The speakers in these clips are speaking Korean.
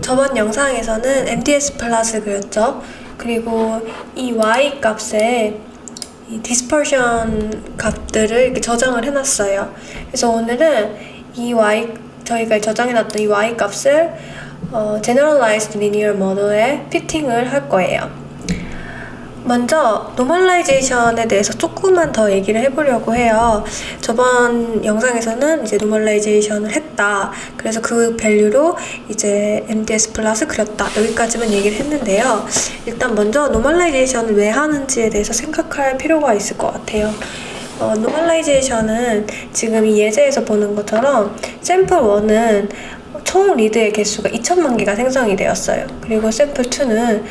저번 영상에서는 MDS 플러스 그렸죠. 그리고 이 y 값에 이 dispersion 값들을 이렇게 저장을 해놨어요. 그래서 오늘은 이 저희가 저장해놨던 이 y 값을 generalized linear model에 피팅을 할 거예요. 먼저 normalization에 대해서 조금만 더 얘기를 해보려고 해요. 저번 영상에서는 이제 normalization을 했다. 그래서 그 밸류로 이제 MDS 플러스 그렸다. 여기까지만 얘기를 했는데요. 일단 먼저 normalization을 왜 하는지에 대해서 생각할 필요가 있을 것 같아요. normalization은 지금 이 예제에서 보는 것처럼 샘플 1은 총 리드의 개수가 2천만 개가 생성이 되었어요. 그리고 샘플 2는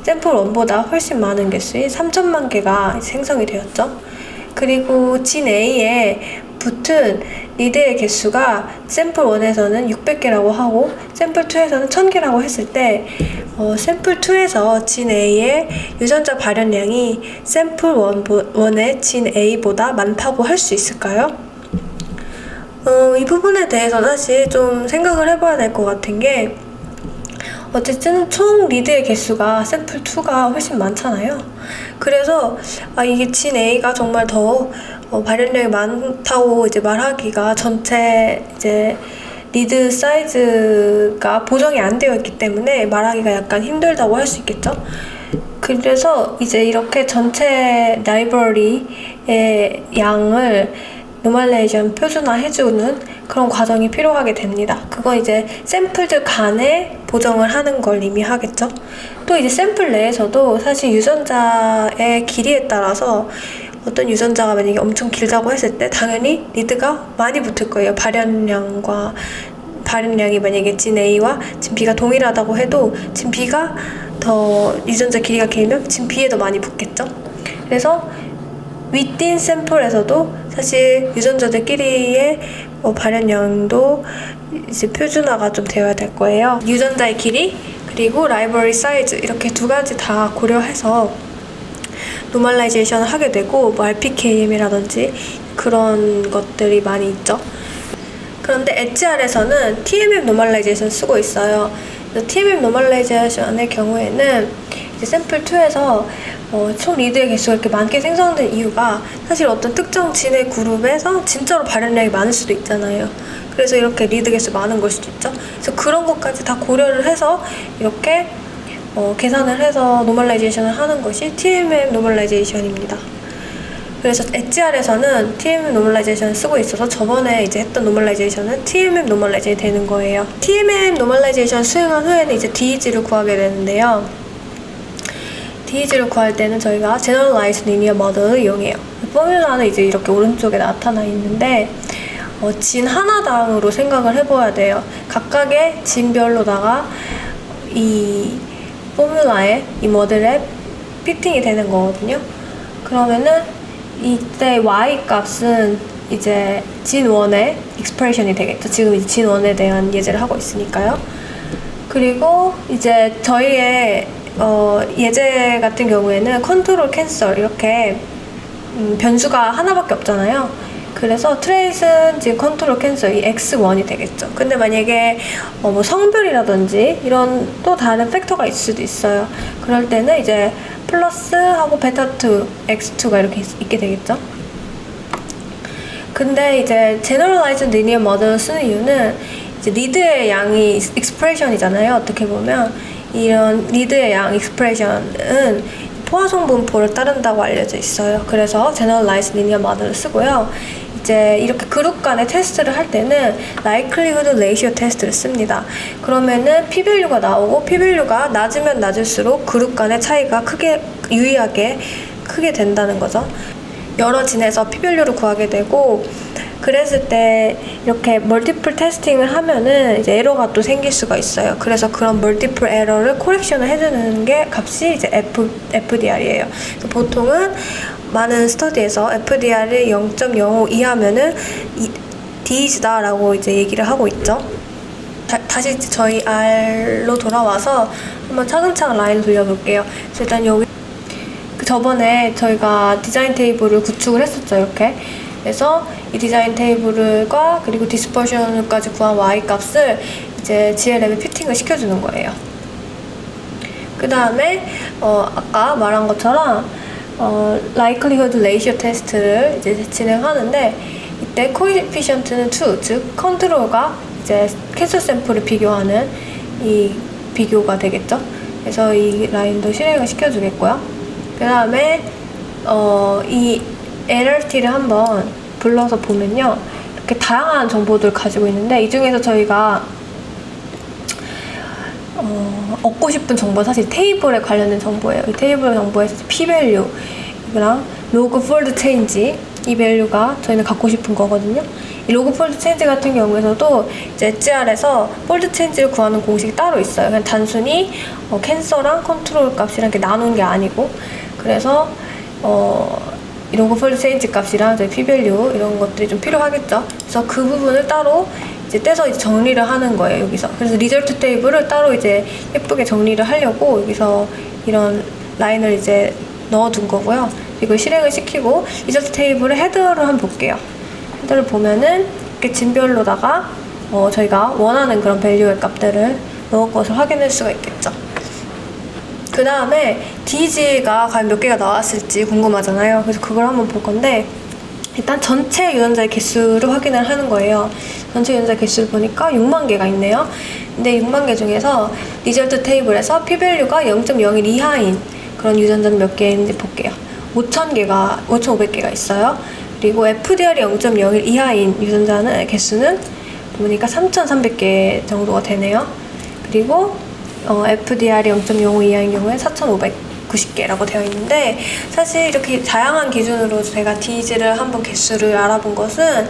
샘플 1보다 훨씬 많은 개수인 3천만 개가 생성이 되었죠. 그리고 진 A에 붙은 리드의 개수가 샘플 1에서는 600개라고 하고 샘플 2에서는 1000개라고 했을 때 샘플 2에서 진 A의 유전자 발현량이 샘플 1의 진 A보다 많다고 할 수 있을까요? 이 부분에 대해서 사실 좀 생각을 해봐야 될 것 같은 게 어쨌든 총 리드의 개수가 샘플 2가 훨씬 많잖아요. 그래서 이게 진 A가 정말 더 발현량이 많다고 이제 말하기가 전체 이제 리드 사이즈가 보정이 안 되어 있기 때문에 말하기가 약간 힘들다고 할 수 있겠죠. 그래서 이제 이렇게 전체 라이브러리의 양을 노멀레이션 표준화해주는 그런 과정이 필요하게 됩니다. 그건 이제 샘플들 간에 보정을 하는 걸 의미하겠죠. 또 이제 샘플 내에서도 사실 유전자의 길이에 따라서 어떤 유전자가 만약에 엄청 길다고 했을 때 당연히 리드가 많이 붙을 거예요. 발현량이 만약에 진 A와 진 B가 동일하다고 해도 진 B가 더 유전자 길이가 길면 진 B에 더 많이 붙겠죠. 그래서 within 샘플에서도 사실 유전자들끼리의 발현량도 이제 표준화가 좀 되어야 될 거예요. 유전자의 길이 그리고 라이브러리 사이즈 이렇게 두 가지 다 고려해서 노멀라이제이션을 하게 되고 RPKM이라든지 그런 것들이 많이 있죠. 그런데 HR에서는 TMM 노멀라이제이션 쓰고 있어요. 그래서 TMM 노멀라이제이션의 경우에는 이제 샘플 2에서 총 리드의 개수가 이렇게 많게 생성된 이유가 사실 어떤 특정 진의 그룹에서 진짜로 발현량이 많을 수도 있잖아요. 그래서 이렇게 리드 개수 많은 걸 수도 있죠. 그래서 그런 것까지 다 고려를 해서 이렇게 계산을 해서 노멀라이제이션을 하는 것이 TMM 노멀라이제이션입니다. 그래서 HR에서는 TMM 노멀라이제이션을 쓰고 있어서 저번에 이제 했던 노멀라이제이션은 TMM 노멀라이제이션이 되는 거예요. TMM 노멀라이제이션 수행한 후에는 이제 DEG를 구하게 되는데요. DEG를 구할 때는 저희가 Generalized Linear Model을 이용해요. 포뮬라는 이제 이렇게 오른쪽에 나타나 있는데 진 하나당으로 생각을 해봐야 돼요. 각각의 진별로다가 이 포뮬라에 이 모델에 피팅이 되는 거거든요. 그러면은 이때 y 값은 이제 진 1의 익스프레션이 되겠죠. 지금 이제 진 1에 대한 예제를 하고 있으니까요. 그리고 이제 저희의 예제 같은 경우에는 컨트롤 캔슬 이렇게 변수가 하나밖에 없잖아요. 그래서 트레이스는 지금 컨트롤 캔슬 이 x1이 되겠죠. 근데 만약에 뭐 성별이라든지 이런 또 다른 팩터가 있을 수도 있어요. 그럴 때는 이제 플러스하고 베타2 x2가 이렇게 있게 되겠죠. 근데 이제 제너럴라이즈드 리니어 모델을 쓰는 이유는 이제 리드의 양이 익스프레션이잖아요. 어떻게 보면 이런 리드의 양 익스프레션은 포화송 분포를 따른다고 알려져 있어요. 그래서 Generalized Linear Model을 쓰고요. 이제 이렇게 그룹 간의 테스트를 할 때는 Likelihood Ratio 테스트를 씁니다. 그러면은 P-value가 나오고 P-value가 낮으면 낮을수록 그룹 간의 차이가 유의하게 크게 된다는 거죠. 여러 진에서 P-value를 구하게 되고 그랬을 때 이렇게 멀티플 테스팅을 하면은 이제 에러가 또 생길 수가 있어요. 그래서 그런 멀티플 에러를 코렉션을 해주는 게 값이 이제 FDR이에요. 그래서 보통은 많은 스터디에서 FDR이 0.05 이하면은 DEG다라고 이제 얘기를 하고 있죠. 다시 저희 R로 돌아와서 한번 차근차근 라인을 돌려볼게요. 그래서 일단 여기 저번에 저희가 디자인 테이블을 구축을 했었죠. 이렇게. 그래서 이 디자인 테이블과 그리고 디스퍼션까지 구한 y 값을 이제 GLM에 피팅을 시켜주는 거예요. 그 다음에 아까 말한 것처럼 likelihood ratio 테스트를 이제 진행하는데, 이때 coefficient는 2, 즉 컨트롤과 이제 캔슬 샘플을 비교하는 이 비교가 되겠죠. 그래서 이 라인도 실행을 시켜주겠고요. 그 다음에 이 LRT를 한번 불러서 보면요, 이렇게 다양한 정보들을 가지고 있는데, 이 중에서 저희가 얻고 싶은 정보는 사실 테이블에 관련된 정보예요. 이 테이블 정보에서 p-value 이랑 log fold change, 이 밸류가 저희는 갖고 싶은 거거든요. 이 log fold change 같은 경우에서도 이제 HR에서 fold change를 구하는 공식이 따로 있어요. 그냥 단순히 캔서랑 컨트롤 값이랑 이렇게 나눈 게 아니고, 그래서 이 log fold change 값이랑 저희 p-value 이런 것들이 좀 필요하겠죠. 그래서 그 부분을 따로 이제 떼서 이제 정리를 하는 거예요, 여기서. 그래서 리절트 테이블을 따로 이제 예쁘게 정리를 하려고 여기서 이런 라인을 이제 넣어둔 거고요. 이걸 실행을 시키고 리절트 테이블의 헤더를 한번 볼게요. 헤더를 보면은 이렇게 진별로다가 저희가 원하는 그런 밸류의 값들을 넣은 것을 확인할 수가 있겠죠. 그 다음에 DG가 과연 몇 개가 나왔을지 궁금하잖아요. 그래서 그걸 한번 볼 건데, 일단 전체 유전자의 개수를 확인을 하는 거예요. 전체 유전자 개수를 보니까 6만 개가 있네요. 근데 6만 개 중에서 리절트 테이블에서 p-value가 0.01 이하인 그런 유전자는 몇 개 있는지 볼게요. 5,500개가 있어요. 그리고 FDR이 0.01 이하인 유전자는 개수는 보니까 3,300개 정도가 되네요. 그리고 FDR이 0.05 이하인 경우에 4,590개라고 되어 있는데, 사실 이렇게 다양한 기준으로 제가 DG를 한번 개수를 알아본 것은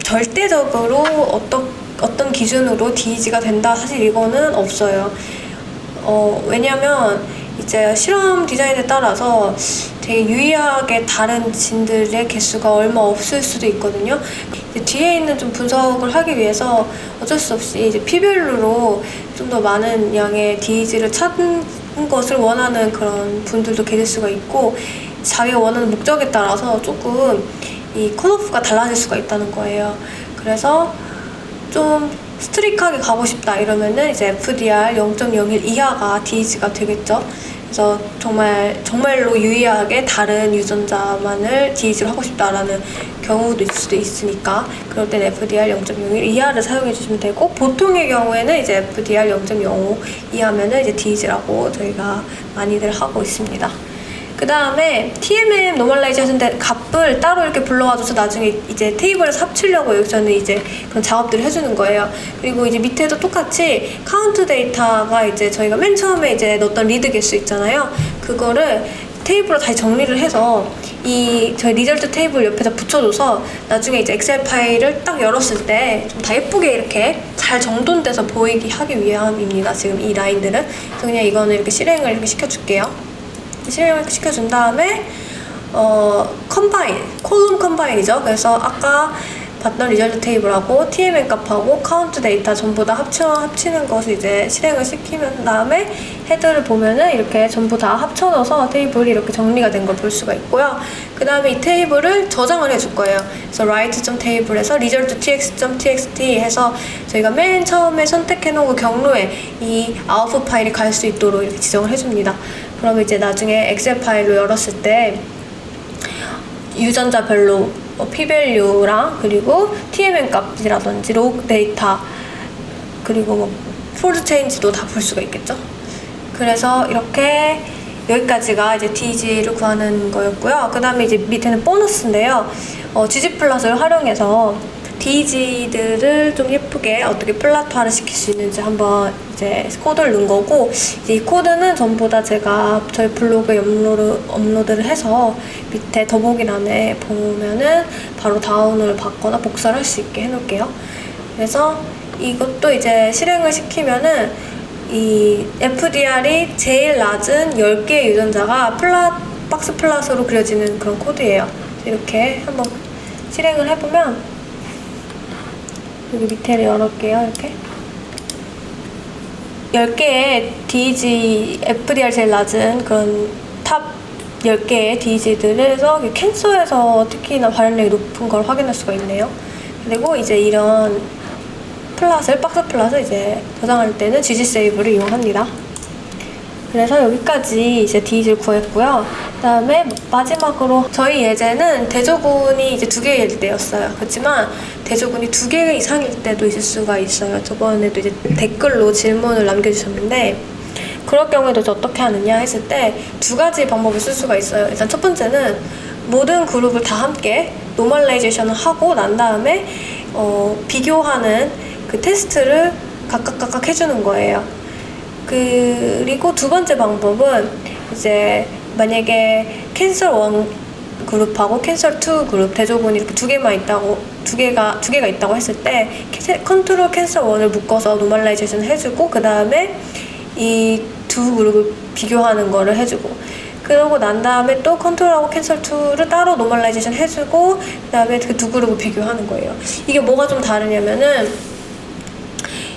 절대적으로 어떤 기준으로 DG가 된다, 사실 이거는 없어요. 왜냐면 이제 실험 디자인에 따라서 되게 유의하게 다른 진들의 개수가 얼마 없을 수도 있거든요. 이제 뒤에 있는 좀 분석을 하기 위해서 어쩔 수 없이 이제 피별로로 좀 더 많은 양의 DG를 찾는 것을 원하는 그런 분들도 계실 수가 있고, 자기가 원하는 목적에 따라서 조금 이 컷오프가 달라질 수가 있다는 거예요. 그래서 좀 스트릭하게 가고 싶다 이러면은 이제 FDR 0.01 이하가 DG가 되겠죠. 그래서 정말로 유의하게 다른 유전자만을 DG를 하고 싶다라는 경우도 있을 수도 있으니까, 그럴 땐 FDR 0.01 이하를 사용해 주시면 되고, 보통의 경우에는 이제 FDR 0.05 이하면은 이제 DG라고 저희가 많이들 하고 있습니다. 그 다음에 TMM 노멀라이제이션 값을 따로 이렇게 불러와줘서 나중에 이제 테이블에서 합치려고 여기서는 이제 그런 작업들을 해주는 거예요. 그리고 이제 밑에도 똑같이 카운트 데이터가 이제 저희가 맨 처음에 이제 넣었던 리드 개수 있잖아요. 그거를 테이블로 다시 정리를 해서 저희 리절트 테이블 옆에다 붙여줘서 나중에 이제 엑셀 파일을 딱 열었을 때 좀 다 예쁘게 이렇게 잘 정돈돼서 보이게 하기 위함입니다. 지금 이 라인들은. 그래서 그냥 이거는 이렇게 실행을 이렇게 시켜줄게요. 실행을 시켜준 다음에 콜룸 컴바인이죠. 그래서 아까 봤던 리절트 테이블하고 TMM 값하고 카운트 데이터 전부 다 합치는 것을 이제 실행을 시키면 다음에 헤드를 보면은 이렇게 전부 다 합쳐져서 테이블이 이렇게 정리가 된 걸 볼 수가 있고요. 그 다음에 이 테이블을 저장을 해줄 거예요. 그래서 write.table에서 result.txt 해서 저희가 맨 처음에 선택해 놓은 경로에 이 아웃풋 파일이 갈 수 있도록 이렇게 지정을 해줍니다. 그러면 이제 나중에 엑셀 파일로 열었을 때 유전자별로 p-value랑 그리고 TMM 값이라든지 로그 데이터 그리고 fold change도 다 볼 수가 있겠죠. 그래서 이렇게 여기까지가 이제 DG를 구하는 거였고요. 그 다음에 이제 밑에는 보너스인데요. gg플롯을 활용해서 DG들을 좀 예쁘게 어떻게 플랫화를 시킬 수 있는지 한번 이제 코드를 넣은 거고, 이제 이 코드는 전부 다 제가 저희 블로그에 업로드를 해서 밑에 더보기란에 보면은 바로 다운을 받거나 복사를 할 수 있게 해놓을게요. 그래서 이것도 이제 실행을 시키면은 이 FDR이 제일 낮은 10개의 유전자가 박스 플랫으로 그려지는 그런 코드예요. 이렇게 한번 실행을 해보면, 여기 밑에를 열을게요. 이렇게 10개의 DG, FDR 제일 낮은 그런 탑 10개의 DG들에서 캔서에서 특히나 발현력이 높은 걸 확인할 수가 있네요. 그리고 이제 이런 플랫을, 박스 플랫을 이제 저장할 때는 GG 세이브를 이용합니다. 그래서 여기까지 이제 디귿을 구했고요. 그 다음에 마지막으로 저희 예제는 대조군이 이제 2개의 예제였어요. 그렇지만 대조군이 2개 이상일 때도 있을 수가 있어요. 저번에도 이제 댓글로 질문을 남겨주셨는데, 그럴 경우에도 어떻게 하느냐 했을 때 2가지 방법을 쓸 수가 있어요. 일단 첫 번째는 모든 그룹을 다 함께 노멀라이제이션을 하고 난 다음에 비교하는 그 테스트를 각각 해주는 거예요. 그리고 2번째 방법은 이제 만약에 캔슬 1 그룹하고 캔슬 2 그룹, 대조군이 이렇게 2개가 있다고 했을 때 컨트롤 캔슬 1을 묶어서 노멀라이제이션 해주고, 그 다음에 이 2 그룹을 비교하는 거를 해주고, 그러고 난 다음에 또 컨트롤하고 캔슬 2를 따로 노멀라이제이션 해주고, 그 다음에 그 2 그룹을 비교하는 거예요. 이게 뭐가 좀 다르냐면은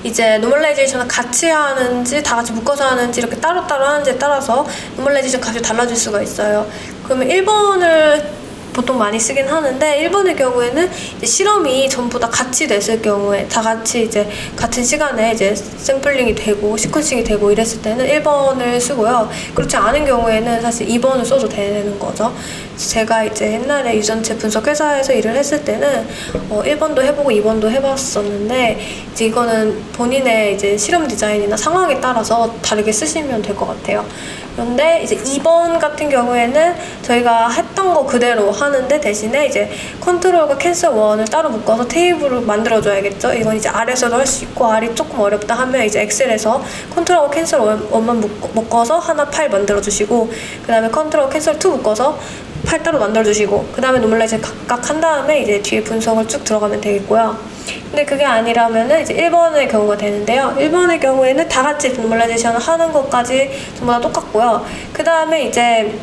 이제 노멀라이제이션을 같이 하는지 다 같이 묶어서 하는지 이렇게 따로따로 하는지에 따라서 노멀라이제이션 값이 달라질 수가 있어요. 그러면 1번을 보통 많이 쓰긴 하는데, 1번의 경우에는 이제 실험이 전부 다 같이 됐을 경우에, 다 같이 이제 같은 시간에 이제 샘플링이 되고 시퀀싱이 되고 이랬을 때는 1번을 쓰고요. 그렇지 않은 경우에는 사실 2번을 써도 되는 거죠. 제가 이제 옛날에 유전체 분석 회사에서 일을 했을 때는 1번도 해보고 2번도 해봤었는데, 이제 이거는 본인의 이제 실험 디자인이나 상황에 따라서 다르게 쓰시면 될 것 같아요. 그런데 이제 2번 같은 경우에는 저희가 했던 거 그대로 하는데, 대신에 이제 컨트롤과 캔슬 1을 따로 묶어서 테이블을 만들어줘야겠죠. 이건 이제 R에서도 할 수 있고, R이 조금 어렵다 하면 이제 엑셀에서 컨트롤과 캔슬 1만 묶어서 하나 파일 만들어주시고, 그 다음에 컨트롤 캔슬 2 묶어서 파일 따로 만들어주시고, 그 다음에 노멀라이즈 각각 한 다음에 이제 뒤에 분석을 쭉 들어가면 되겠고요. 근데 그게 아니라면은 이제 1번의 경우가 되는데요. 1번의 경우에는 다 같이 노멀라이제이션을 하는 것까지 전부 다 똑같고요. 그 다음에 이제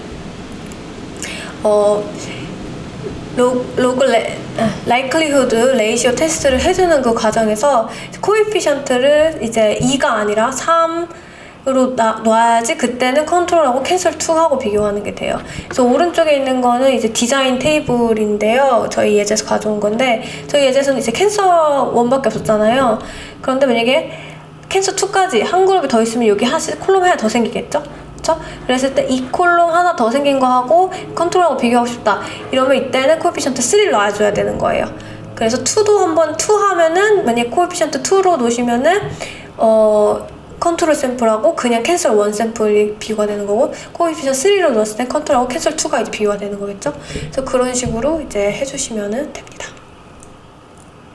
likelihood ratio 테스트를 해주는 그 과정에서 코에피션트를 이제 2가 아니라 3으로 놔야지 그때는 컨트롤하고 캔슬 2하고 비교하는 게 돼요. 그래서 오른쪽에 있는 거는 이제 디자인 테이블인데요. 저희 예제에서 가져온 건데, 저희 예제에서는 이제 캔슬 1밖에 없었잖아요. 그런데 만약에 캔슬 2까지 한 그룹이 더 있으면 여기 콜롬 하나 더 생기겠죠? 그쵸? 그랬을 때 이 콜롬 하나 더 생긴 거 하고 컨트롤하고 비교하고 싶다. 이러면 이때는 코에피션트 3를 놔줘야 되는 거예요. 그래서 2도 한번 2 하면은, 만약에 코에피션트 2로 놓으시면은 컨트롤 샘플하고 그냥 캔슬 1 샘플이 비교가 되는 거고, 코에피션 3로 넣었을 때 컨트롤하고 캔슬 2가 이제 비교가 되는 거겠죠? 그래서 그런 식으로 이제 해주시면 됩니다.